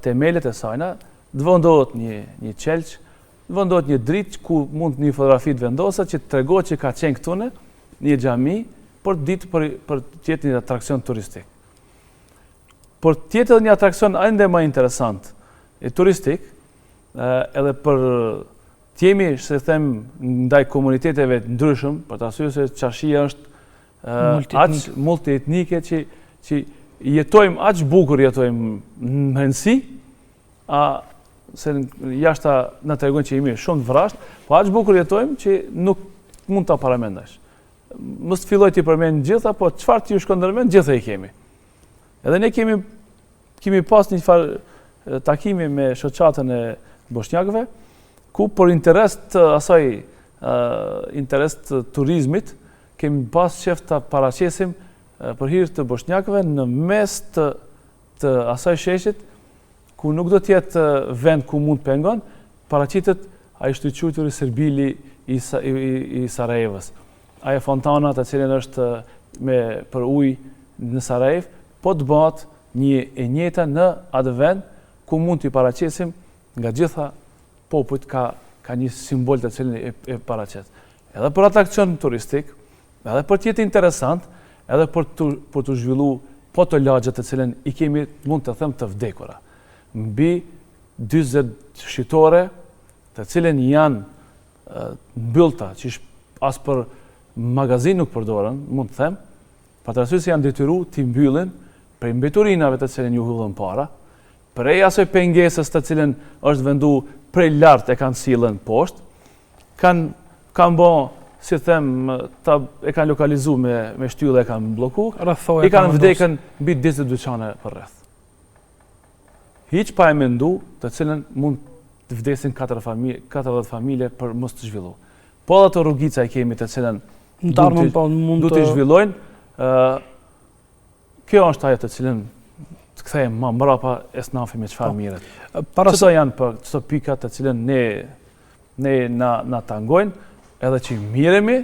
Speaker 2: temelet e sajna, të vendohet një qelq, të vendohet një dritë ku mund një fotografi të vendosat që të tregohet që ka qenë këtune një xhami për ditë për të jetë një atraksion turistik. Por të jetë edhe një atraksion ende më interesant e turistik, edhe për të jemi, se them, ndaj komuniteteve të ndryshëm, për të arsye se qarshia është aq multietnike që jetojmë aq bukur, jetojmë në rëndësi, se jashta na tregojnë që jemi shumë të vrasht, po aq bukur jetojmë që nuk mund ta paramendash. Mos të filloj të përmend gjitha, po çfarë ti u shkon ndërmend, gjitha i kemi. Edhe ne kemi pas një farë takimi me shoqatën e bosnjakëve, ku për interes të asaj, interes të turizmit, kemi pas qef të paraqesim për hir të bosnjakëve në mes të asaj sheshit, ku nuk do t'jetë vend ku mund pengon, paraqitet ai shtyquturi Serbili i Sarajevës. Ajo fontana të cilën është për ujë në Sarajev, po të bëhet një e njëjta në atë vend ku mund t'i paraqesim nga gjitha popujt ka një simbol të cilin e paraqet. Edhe për atrakcion turistik, edhe për t'jetë interesant, edhe për të zhvillu po të lagjet të cilën i kemi, mund të them, të vdekura. Mbi 40 shitore të cilën janë mbyllta, që as për magazin nuk përdoren, mund të them, për të arsye se janë detyru t'i mbyllin prej mbeturinave të cilën ju hudhën para, prej asoj pengesës të cilën është vendu prej lartë e kanë sillen poshtë, kanë bo, si them, e kanë lokalizu me shtyllë e kanë bloku, i kanë vdekën mbi 20 dyqane për rreth. Hiq pa e mendu të cilën mund të vdesin 40 familje për mos të zhvillu. Po dhe të rrugica i kemi të cilën du të zhvillojnë, kjo është ajo të cilën të kthejmë ma mbrapa esnafi me çfarë miret. Çto janë për çto pikat të cilën ne na tangojnë, edhe që miremi,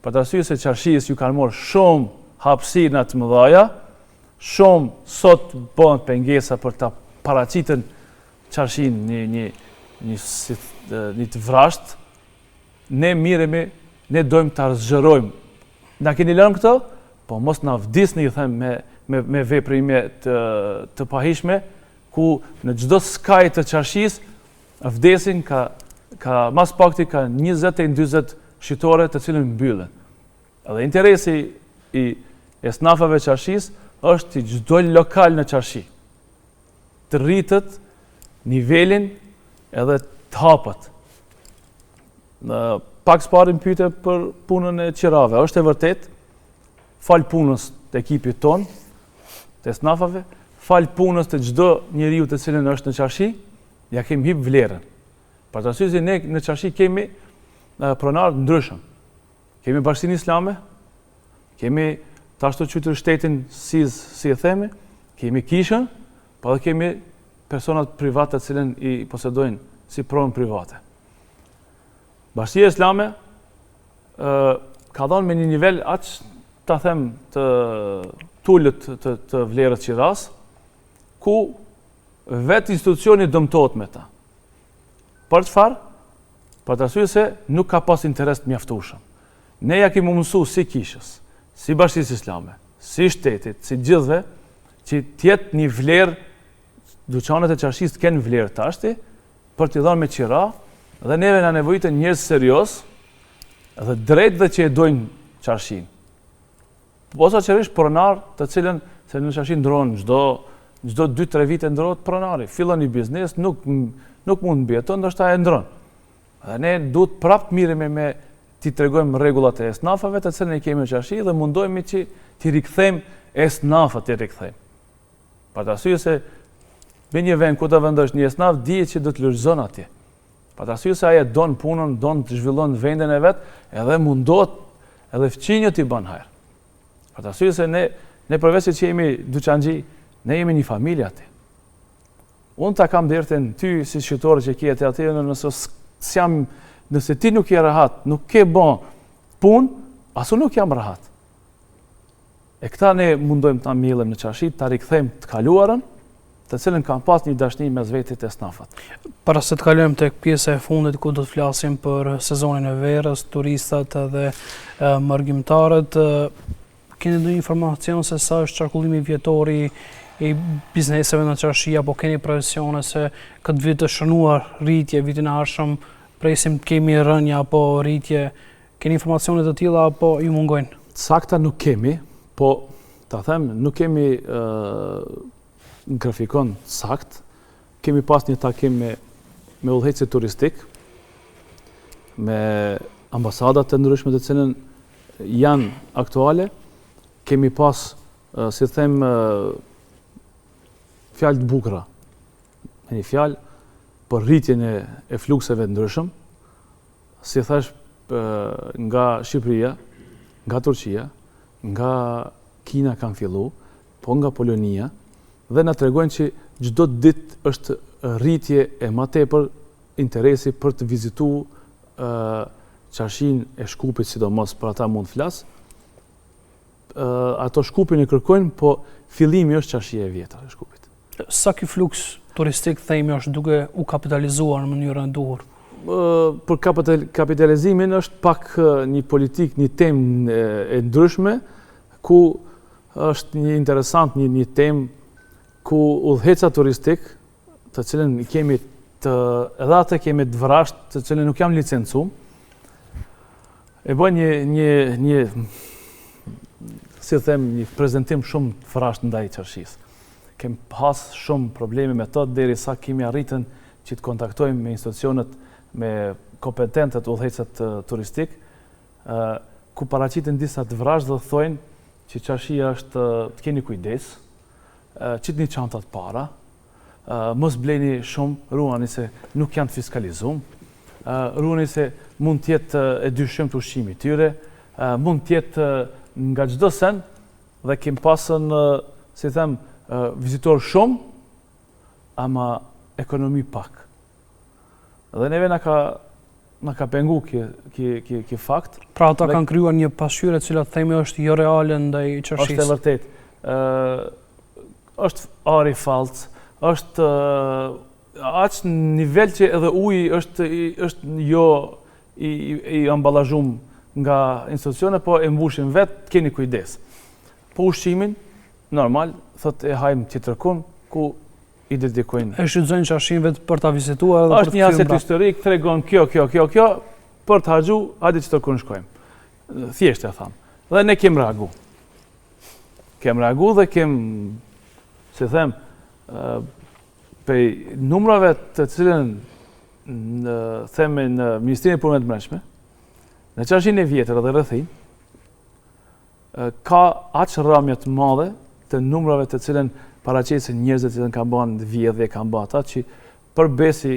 Speaker 2: për të arsye se qarshis ju kanë morë shumë hapësirë të mëdhaja, shumë sot bëhen pengesa për ta paraqitën qarshin një të vrasht, ne miremi, ne dojmë të arzgjërojmë. Na keni lënë këto, po mos na vdisni, i them, me veprime të pahishme, ku në çdo skaj të qarshis vdesin ka mas pakti ka 20-40 shitore të cilën mbyllen. Edhe interesi i esnafave qarshis është i çdo lokal në qarshi. Të rritët nivelin edhe të hapët. Pak s'parim pyte për punën e qirave. Është e vërtet, falë punës të ekipit tonë, të esnafave, falë punës të çdo njeriu të cilën është në qarshi, ja kemi hip vlerën. Për të arsye se ne në qarshi kemi pronarë ndryshëm. Kemi Bashkinë Islame, kemi të ashtu qytetër shtetin si e themi, kemi kishën, po dhe kemi personat private të cilën i posedojnë si pronë private. Bashkia Islame ka dhënë me një nivel aq ta them të tullët të vlerës qiras, ku vetë institucioni dëmtohet me ta. Për çfarë? Për të arsye se nuk ka pas interes të mjaftueshëm. Ne ja kemi mësuar si kishës, si Bashkisë Islame, si shtetit, si gjithëve, që t'jetë një vlerë, dyqanet e qarshis të kenë vlerë tashti, për t'i dhënë me qira, dhe neve na nevojitën njerëz serioz, dhe drejt dhe që e dojnë qarshin. Posaçërisht pronar të cilën, se në qarshin ndronë çdo 2-3 vite ndrohet pronari, fillon një biznes, nuk mund mbjeton, ndoshta e ndron. Dhe ne duhet prapë të miremi me t'i tregojmë rregullat e esnafave të cilën i kemi në qarshi dhe mundohemi që t'i rikthejmë esnafët t'i rikthejmë. Për të arsye se me një vend ku të vendosh një esnaf, dihet që do të lulëzon atje. Për të arsye se ai don punën, don të zhvillon vendin e vet, edhe mundohet edhe fqinjë t'i bën hajër. Për të arsye se ne përveç se që jemi dyqanxhi, ne jemi një familje atje. Unë ta kam dërtën ty si shqiptore që ke atje, nëse ti nuk je rahat, nuk ke bën punë, asu nuk jam rahat. E këta ne mundojmë ta mbjellëm në qarshi, ta rikthejmë të kaluarën, të cilën kanë pas një dashni mes vetit e esnafat.
Speaker 1: Para se të kalojmë tek pjesa e fundit ku do të flasim për sezonin e verës, turistat dhe mërgjimtarët, keni ndonjë informacion se sa është qarkullimi vjetori i bizneseve në qarshi, apo keni projekcione se këtë vit të shënuar rritje, vitin e ardhshëm presim të kemi rënja apo rritje, keni informacione të tilla apo ju mungojnë?
Speaker 2: Sakta nuk kemi, po ta them, nuk kemi grafikon sakt. Kemi pas një takim me me udhëhecit turistik, me ambasadat të ndryshme të cilën janë aktuale, kemi pas, si them, fjalë të bukura. Me një fjalë për rritjen e flukseve të ndryshëm, si thash, nga Shqipëria, nga Turqia, nga Kina kanë fillu, po nga Polonia, dhe na tregojnë që çdo ditë është rritje e më tepër interesi për të vizituar Qarshinë e Shkupit, sidomos për ata mund të flas. Ato Shkupin e kërkojnë, po fillimi është Qarshia e vjetër e Shkupit.
Speaker 1: Sa ky fluks turistik themi është duke u kapitalizuar në mënyrën e duhur?
Speaker 2: Për kapitalizimin është pak një politik, një temë e ndryshme, ku është një interesant, një temë ku udhëheca turistik, të cilën kemi edhe atë kemi të vrasht, të cilën nuk jam licencum, e bëjnë një si them, një prezantim shumë të vrasht ndaj Qarshisë. Kemi pas shumë probleme me to, derisa kemi arritën që të kontaktojmë me institucionet, me kompetentët udhëhecët turistik, ku paraqitin disa të vrasht dhe thojnë që Qarshia është të keni kujdes, qitni çantat para, mos bleni shumë, ruani se nuk janë të fiskalizum, ruani se mund tjetë e dyshim të ushqimi tyre, mund tjetë nga çdo sen, dhe kem pasën, si them, vizitor shumë, ama ekonomi pak. Dhe neve na ka pengu kjo fakt.
Speaker 1: Pra ata kanë krijuar një pasqyrë e cila themi është jo reale ndaj Qarshisë.
Speaker 2: Është e vërtet. Është ari falc, është aq nivel që edhe uji është jo i ambalazhum nga institucione, po e mbushin vetë, keni kujdes. Po ushqimin, normal, thot e hajmë tjetërkun, ku i dedikojnë.
Speaker 1: E shfrytëzojnë Qarshinë vetë për ta vizituar edhe për të
Speaker 2: është një aset historik, tregon kjo, për të harxhu, hajde tjetërkun shkojmë. Thjesht e tham. Dhe ne kem reagu. Kem reagu dhe kem, si them, prej numrave të cilën theme në Ministrinë e Punëve të Brendshme, në Qarshinë e vjetër dhe rrethin, ka aq rrëmje të madhe të numrave të cilën paraqesin njerëzit që kanë bën vjedhje, kanë bën ata që përbesi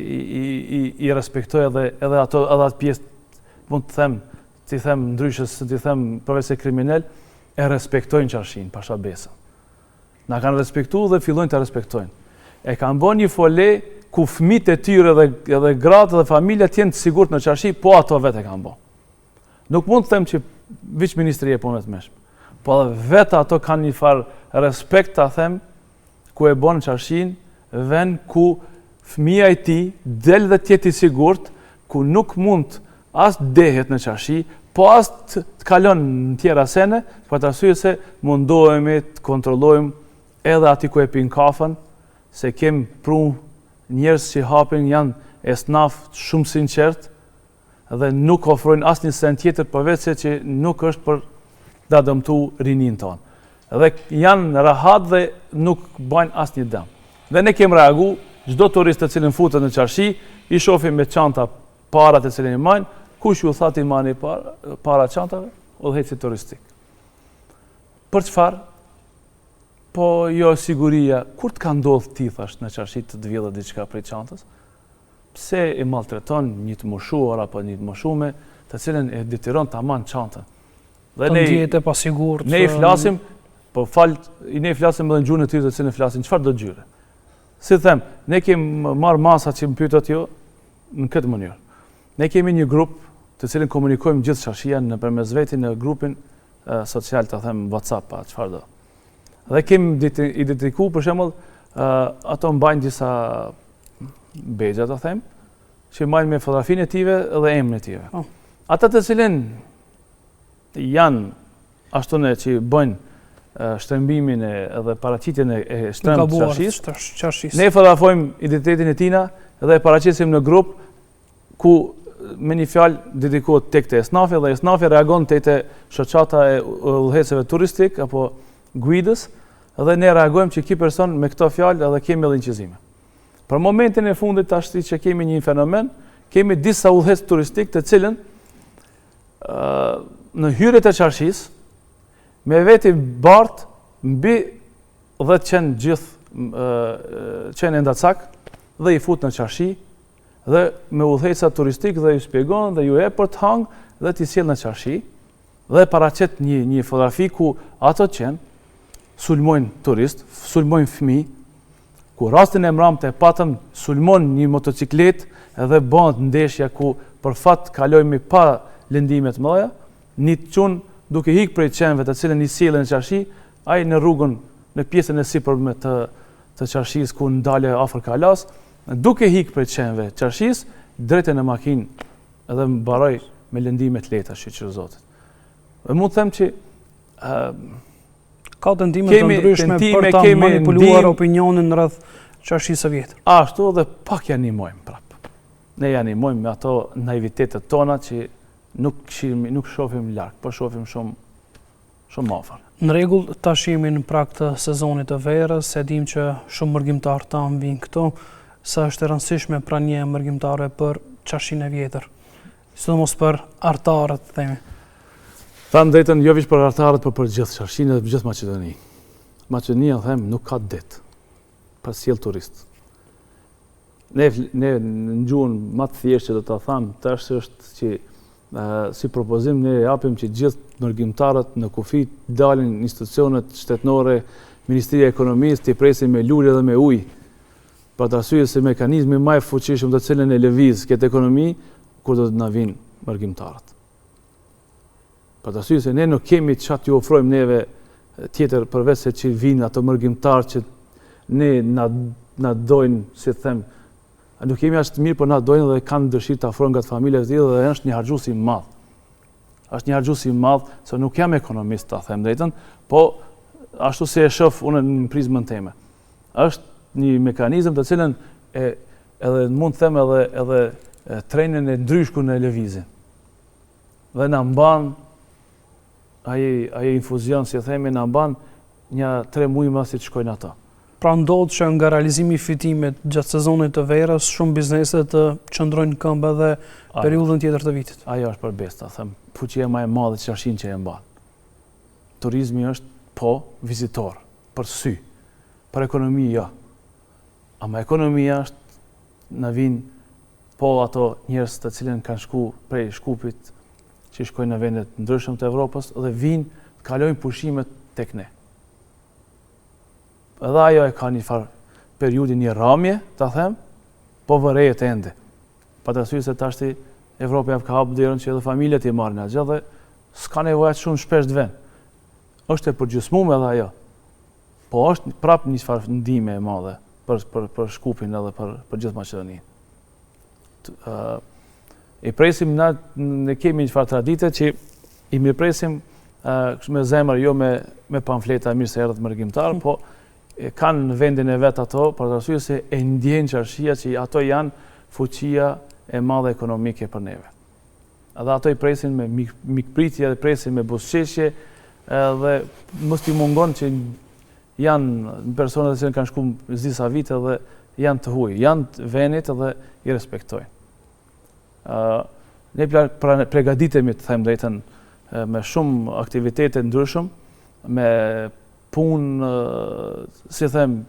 Speaker 2: i respektoj edhe ato pjesë, mund të them ndryshës, të them përveç se kriminal, e respektojnë Qarshinë, pasha besën. Na kanë respektuar dhe fillojnë të respektojnë. E kanë bën një fole ku fëmijët e tyre edhe gratë dhe familjet janë të sigurt në Qarshi, po ato vetë e kanë bën. Nuk mund të them që veç Ministria e Punëve të Brendshme, po edhe vetë ato kanë një farë respekt, ta them, ku e bën Qarshinë vend ku fëmia i tij del dhe tjeti sigurt, ku nuk mund as dehet në Qarshi, po as të kalon në tjera sene, për të arsye se mundohemi të kontrollojmë edhe ati ku e pin kafën, se kem pru njerëz që hapin janë esnaf shumë sinqert dhe nuk ofrojnë asnjë sen tjetër përveç se që nuk është për ta dëmtuar rinin tonë. Dhe janë rahat dhe nuk bajnë asnjë dëm. Dhe ne kem reagu, çdo turist të cilin futet në Qarshi, i shohim me çanta parat e cilin i marrin, kush ju tha ti marrni para çantave, udhëheci turistik. Për çfarë? Po jo siguria, kur të ka ndodhur ti thash në Qarshi të vjedhë diçka prej çantës? Pse e maltreton një të moshuar apo një të moshume, të cilën e detyron ta marrë çantën? Dhe
Speaker 1: ne ndihet e pasigurt.
Speaker 2: Ne i flasim, po ne i flasim edhe në gjuhën e tyre të cilën flasin çfarë do gjyre. Si them, ne kemi marrë masa që më pyetot jo në këtë mënyrë. Ne kemi një grup të cilin komunikojmë gjithë Qarshia nëpërmes vetë në grupin social, ta them WhatsApp, pa çfarë do. Dhe kemi i dedikuar për shembull ato mbajnë disa begja, ta them, që mbajnë me fotografinë e tyre dhe emrin e tyre. Ata të cilin janë ashtu që bëjnë shtrembimin edhe paraqitjen e shtremt të Qarshis. Ne fotografojmë identitetin e tina dhe e paraqisim në grup ku me një fjalë dedikohet tek te esnafi dhe esnafi reagon tek te shoqata e udhëhecëve turistik apo guidës dhe ne reagojmë që ky person me këto fjalë edhe kemi edhe inqizime. Për momentin e fundit ashti që kemi një fenomen, kemi disa udhëhec turistik të cilën në hyrjet e Qarshis, me veti bart mbi 10 qenë gjithë qenë endacak dhe i fut në Qarshi dhe me udhëheca turistik dhe ju shpjegon dhe ju e për të hangë dhe t'i sjell në Qarshi dhe paraqet një fotografi ku ato qenë sulmojnë turist, sulmojnë fëmijë, ku rastin e mramte patëm sulmon një motociklet edhe bëhet ndeshja ku për fat kalojmë pa lëndime të mëdha, një çun duke hik prej qenëve të cilën i sjellën në Qarshi, ai në rrugën në pjesën e sipërme të Qarshis ku ndale afër kalas, duke hik prej qenëve Qarshis, drejtë në makinë edhe mbaroi me lëndime të lehta, shqyrë Zotit. Dhe mund të them që
Speaker 1: ka tentime të ndryshme për ta manipuluar opinionin rreth Qarshisë së vjetër.
Speaker 2: Ashtu dhe pak ja animojmë prapë. Ne ja animojmë me ato naivitetet tona që nuk shohim larg, po shohim shumë afër.
Speaker 1: Në rregull, tash jemi në prag të sezonit të verës, e dim që shumë mërgjimtarë tanë vinë këtu, sa është e rëndësishme prania e mërgjimtarëve për Qarshinë e vjetër, sidomos për artarët, themi.
Speaker 2: Thanë drejtën jo vetëm për artarët, por për gjithë Qarshinë dhe për gjithë Maqedoni. Maqedonia, them, nuk ka det për sjell turist. Ne në gjuhën më të thjeshtë që do ta them tash është që si propozim ne japim që gjithë mërgjimtarët në kufi dalin institucionet shtetënore, Ministria e Ekonomisë t'i presin me lule dhe me ujë, për të arsye se mekanizmi më i fuqishëm të cilën e lëviz këtë ekonomi kur do të na vinë mërgjimtarët. Për të arsye se ne nuk kemi çfarë t'ju ofrojmë neve tjetër përveç se që vinë ato mërgjimtarë që ne na dojnë, si them, nuk kemi as të mirë, por na dojnë dhe kanë dëshirë të afrojnë nga të familjet e tjera dhe është një harxhues i madh. Është një harxhues i madh, se nuk jam ekonomist, ta them drejtën, po ashtu si e shoh unë në prizmën time. Është një mekanizëm të cilën edhe mund të them edhe trenin e ndryshku në lëvizje. Dhe na mban ai infuzion, si themi, na mban një 3 muaj më si të shkojnë ata.
Speaker 1: Pra ndodh që nga realizimi i fitimit gjatë sezonit të verës, shumë biznese të qëndrojnë në këmbë edhe periudhën tjetër të vitit.
Speaker 2: Ajo është përbes, ta them, fuqia më e madhe Qarshinë që e mban. Turizmi është vizitor, për sy, për ekonomi jo. Ama ekonomia është në vinë ato njerëz të cilën kanë shku prej Shkupit, që shkojnë në vendet ndryshëm të Evropës dhe vinë të kalojnë pushimet tek ne. Edhe ajo e ka një farë periudi, një ramje, ta them, po vërejet ende. Pa të arsye se tashti Evropa ka hapur derën që edhe familjet i marrin atje dhe s'ka nevojë shumë shpesh të vend. Është e përgjysmuar edhe ajo. Po është prapë një farë ndihmë e madhe për Shkupin edhe për gjithë Maqedoninë. I presim ne kemi një farë tradite që i mirëpresim me zemër, jo me pamfleta mirë se erdhët mërgjimtar, po kanë në vendin e vet ato, për të arsye se e ndjejnë Qarshia që ato janë fuqia e madhe ekonomike për neve. Edhe ato i presin me mikpritje dhe presin me buzëqeshje dhe mos t'i mungon që janë personat që kanë shku disa vite dhe janë të huaj, janë të venit dhe i respektojnë. Ne pregaditemi, të them drejtën, me shumë aktivitete ndryshëm, me punë, si them,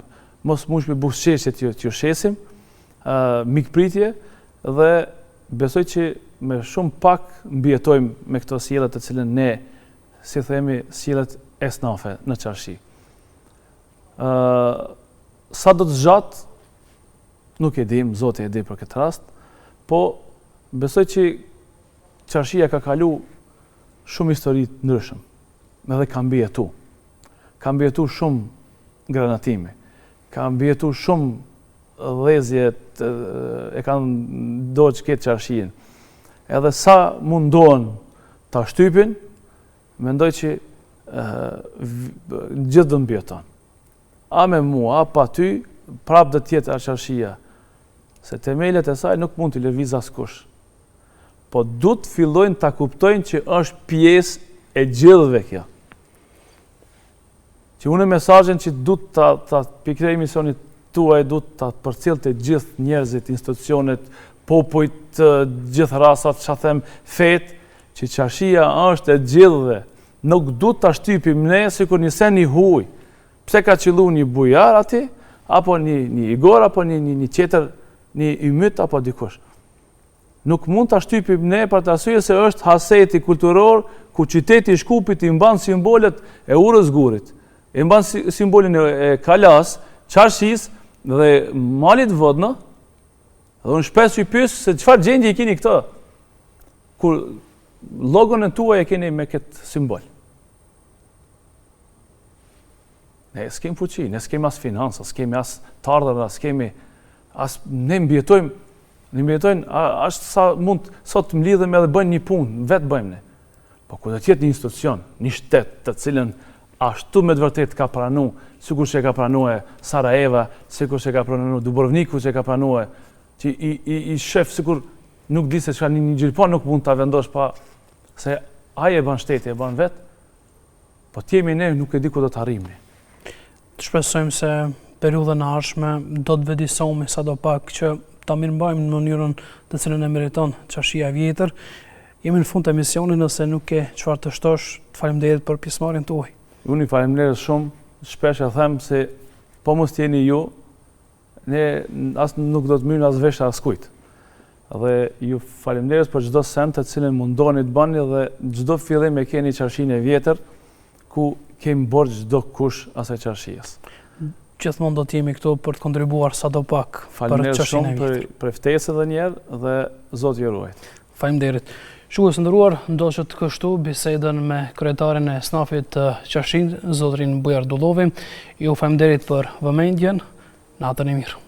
Speaker 2: mos mushmi buzëqeshje t'ju shesim, mikpritje dhe besoj që me shumë pak mbijetojmë me këto sjellje të cilën ne, si themi, sjelljet esnafe në Qarshi. Sa do të zgjat, nuk e dim, Zoti e di për këtë rast, po besoj që Qarshia ka kalu shumë histori të ndryshëm, edhe ka mbijetu. Ka mbijetu shumë granatime, ka mbijetu shumë dhezje e kanë dojë që ketë Qarshinë. Edhe sa mundohen ta shtypin, mendoj që gjithë do mbijeton. A me mua, a pa ty, prapë dhe tjetë Qarshia. Se themelet e saj nuk mund të lëviz askush. Po du të fillojnë ta kuptojnë që është pjesë e gjithëve kjo. Që unë mesazhin që du të pikrej emisionit tuaj du të përcjell të gjithë njerëzit, institucionet, popujt, gjithë rasat, që them, fet, që Qarshia është e gjithëve. Nuk du të shtypim ne sikur një sen një huj. Pse ka qëllu një bujar ati, apo një igor, apo një tjetër, një ymyt, apo dikush. Nuk mund të shtypim ne për të arsye se është haseti kulturor, ku qyteti i Shkupit i mban simbolet e Urës Gurit, i mban simbolin e Kalas, Qarshis dhe Malit Vodna, dhe unë shpesh i pyes se çfarë gjendje i keni këtë, kur logon e tuaj e keni me këtë simbol. Ne s'kemi fuqi, ne s'kemi as finansa, s'kemi as të ardhurë, s'kemi as ne mbjetojnë, ashtë sa mund sot të mlidhem edhe bëjnë një punë, vetë bëjmë ne. Po ku do tjetë një institucion, një shtet të cilën ashtu me të vërtet ka pranu, sikur që ka pranue Sarajeva, sikur që ka pranue Dubrovniku që ka pranue, që i shef sikur nuk di se çka një gjilpon nuk mund ta vendosh pa se ai e ban shteti, e ban vetë, po t'jemi ne nuk e di ku do të arrijmë.
Speaker 1: Të shpresojmë se periudhën e ardhshme do të vëdësohemi sadopak që ta mirëmbajmë në mënyrën të cilën e meriton Qarshia e vjetër. Jemi në fund të emisionit, nëse nuk ke çfarë të shtosh, të faleminderit për pjesëmarrjen tuaj.
Speaker 2: Unë i faleminderit shumë, shpesh e them se po mos jeni ju, ne as nuk do të mirë as vesh as kujt. Dhe ju faleminderit për çdo sent të cilën mundoni të bani dhe çdo fillim e keni Qarshinë e vjetër, ku kemi borxh çdo kush asaj Qarshies.
Speaker 1: Gjithmonë do të jemi këtu për të kontribuar sadopak për Qarshinë e vjetër.
Speaker 2: Faleminderit shumë për ftesën edhe një herë dhe Zoti ju ruaj.
Speaker 1: Faleminderit. Shikues të nderuar, ndoshta kështu bisedën me kryetarin e SNAF-it të Qarshinë, zotrin Bujar Dullovi. Ju faleminderit për vëmendjen. Natën e mirë.